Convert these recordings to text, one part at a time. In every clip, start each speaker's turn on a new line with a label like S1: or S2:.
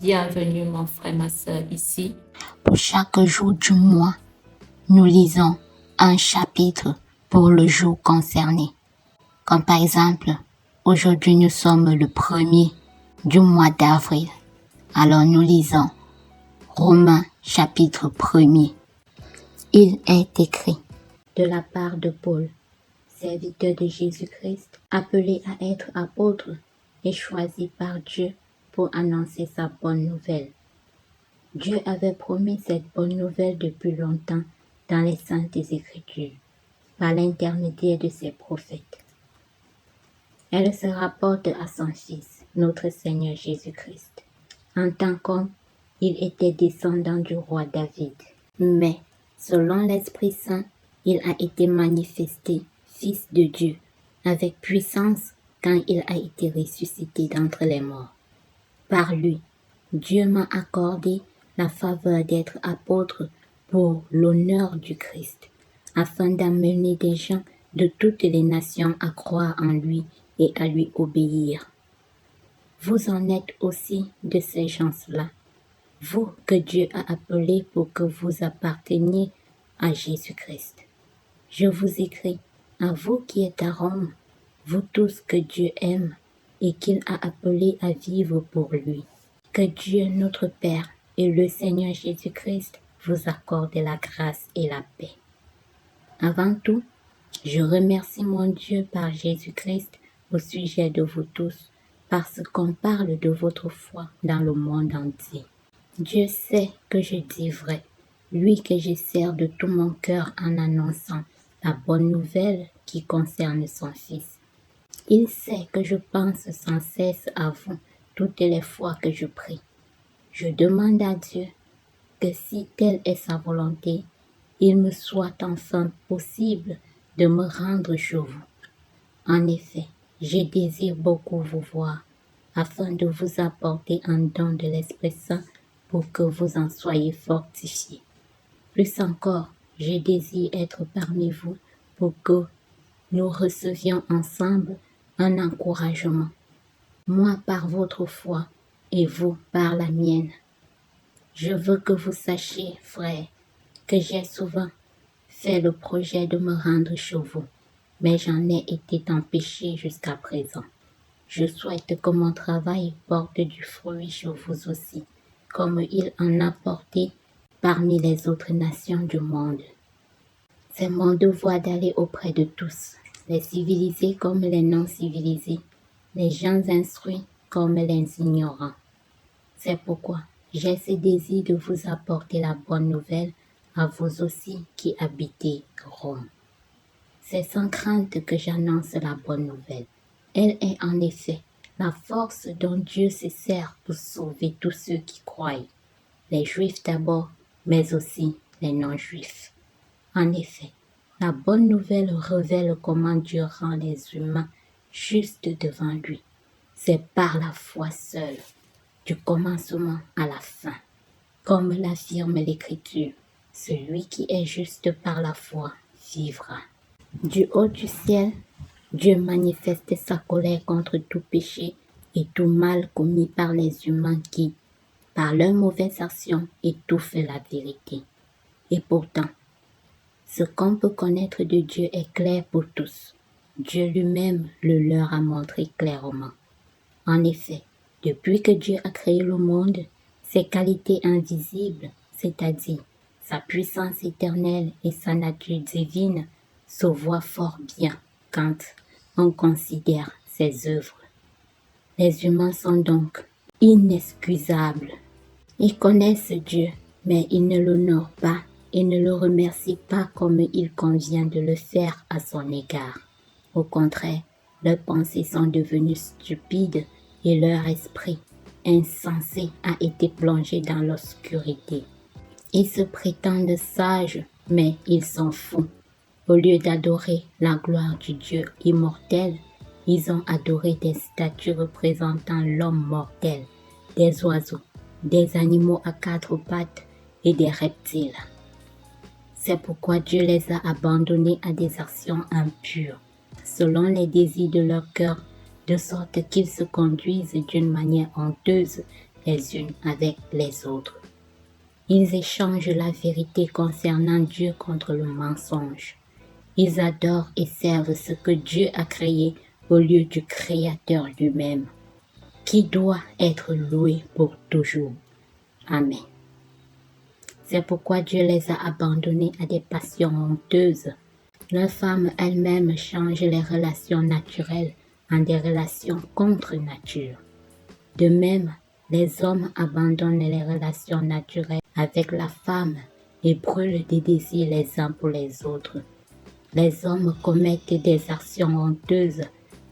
S1: Bienvenue mon frère, ma sœur ici.
S2: Pour chaque jour du mois, nous lisons un chapitre pour le jour concerné. Comme par exemple, aujourd'hui nous sommes le 1er du mois d'avril. Alors nous lisons Romains chapitre 1er. Il est écrit de la part de Paul, serviteur de Jésus-Christ, appelé à être apôtre et choisi par Dieu pour annoncer sa bonne nouvelle. Dieu avait promis cette bonne nouvelle depuis longtemps dans les Saintes Écritures, par l'intermédiaire de ses prophètes. Elle se rapporte à son Fils, notre Seigneur Jésus-Christ. En tant qu'homme, il était descendant du roi David. Mais, selon l'Esprit Saint, il a été manifesté, Fils de Dieu, avec puissance quand il a été ressuscité d'entre les morts. Par lui, Dieu m'a accordé la faveur d'être apôtre pour l'honneur du Christ, afin d'amener des gens de toutes les nations à croire en lui et à lui obéir. Vous en êtes aussi de ces gens-là, vous que Dieu a appelés pour que vous apparteniez à Jésus-Christ. Je vous écris, à vous qui êtes à Rome, vous tous que Dieu aime et qu'il a appelés à vivre pour lui. Que Dieu notre Père et le Seigneur Jésus-Christ vous accordent la grâce et la paix. Avant tout, je remercie mon Dieu par Jésus-Christ au sujet de vous tous, parce qu'on parle de votre foi dans le monde entier. Dieu sait que je dis vrai, lui que je sers de tout mon cœur en annonçant la bonne nouvelle qui concerne son Fils. Il sait que je pense sans cesse à vous toutes les fois que je prie. Je demande à Dieu que si telle est sa volonté, il me soit enfin possible de me rendre chez vous. En effet, je désire beaucoup vous voir, afin de vous apporter un don de l'Esprit Saint pour que vous en soyez fortifiés. Plus encore, je désire être parmi vous pour que nous recevions ensemble un encouragement, moi par votre foi et vous par la mienne. Je veux que vous sachiez, frères, que j'ai souvent fait le projet de me rendre chez vous, mais j'en ai été empêché jusqu'à présent. Je souhaite que mon travail porte du fruit chez vous aussi, comme il en a porté parmi les autres nations du monde. C'est mon devoir d'aller auprès de tous, les civilisés comme les non-civilisés, les gens instruits comme les ignorants. C'est pourquoi j'ai ce désir de vous apporter la bonne nouvelle à vous aussi qui habitez Rome. C'est sans crainte que j'annonce la bonne nouvelle. Elle est en effet la force dont Dieu se sert pour sauver tous ceux qui croient, les Juifs d'abord, mais aussi les non-Juifs. En effet, la bonne nouvelle révèle comment Dieu rend les humains justes devant lui. C'est par la foi seule, du commencement à la fin. Comme l'affirme l'Écriture, celui qui est juste par la foi vivra. Du haut du ciel, Dieu manifeste sa colère contre tout péché et tout mal commis par les humains qui, par leurs mauvaises actions, étouffent la vérité. Et pourtant, ce qu'on peut connaître de Dieu est clair pour tous. Dieu lui-même le leur a montré clairement. En effet, depuis que Dieu a créé le monde, ses qualités invisibles, c'est-à-dire sa puissance éternelle et sa nature divine, se voient fort bien quand on considère ses œuvres. Les humains sont donc inexcusables. Ils connaissent Dieu, mais ils ne l'honorent pas et ne le remercient pas comme il convient de le faire à son égard. Au contraire, leurs pensées sont devenues stupides et leur esprit, insensé, a été plongé dans l'obscurité. Ils se prétendent sages, mais ils sont fous. Au lieu d'adorer la gloire du Dieu immortel, ils ont adoré des statues représentant l'homme mortel, des oiseaux, des animaux à quatre pattes et des reptiles. C'est pourquoi Dieu les a abandonnés à des actions impures, selon les désirs de leur cœur, de sorte qu'ils se conduisent d'une manière honteuse les unes avec les autres. Ils échangent la vérité concernant Dieu contre le mensonge. Ils adorent et servent ce que Dieu a créé au lieu du Créateur lui-même, qui doit être loué pour toujours. Amen. C'est pourquoi Dieu les a abandonnés à des passions honteuses. Leurs femmes elles-mêmes changent les relations naturelles en des relations contre nature. De même, les hommes abandonnent les relations naturelles avec la femme et brûlent des désirs les uns pour les autres. Les hommes commettent des actions honteuses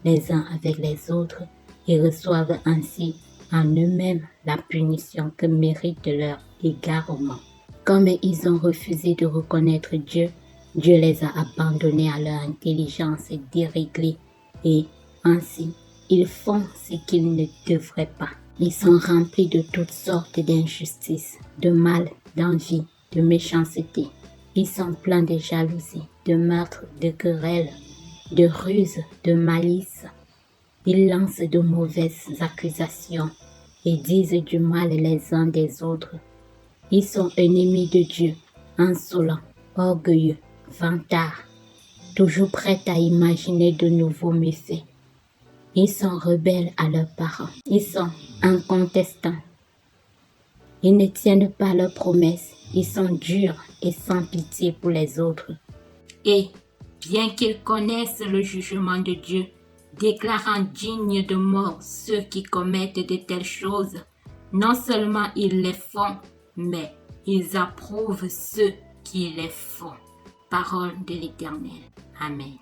S2: les uns avec les autres et reçoivent ainsi en eux-mêmes la punition que mérite leur égarement. Comme ils ont refusé de reconnaître Dieu, Dieu les a abandonnés à leur intelligence déréglée et ainsi ils font ce qu'ils ne devraient pas. Ils sont remplis de toutes sortes d'injustices, de mal, d'envie, de méchanceté. Ils sont pleins de jalousie, de meurtre, de querelles, de ruses, de malice. Ils lancent de mauvaises accusations et disent du mal les uns des autres. Ils sont ennemis de Dieu, insolents, orgueilleux, vantards, toujours prêts à imaginer de nouveaux méfaits. Ils sont rebelles à leurs parents. Ils sont incontestants. Ils ne tiennent pas leurs promesses. Ils sont durs et sans pitié pour les autres. Et, bien qu'ils connaissent le jugement de Dieu, déclarant dignes de mort ceux qui commettent de telles choses, non seulement ils les font, mais ils approuvent ceux qui les font. Parole de l'Éternel. Amen.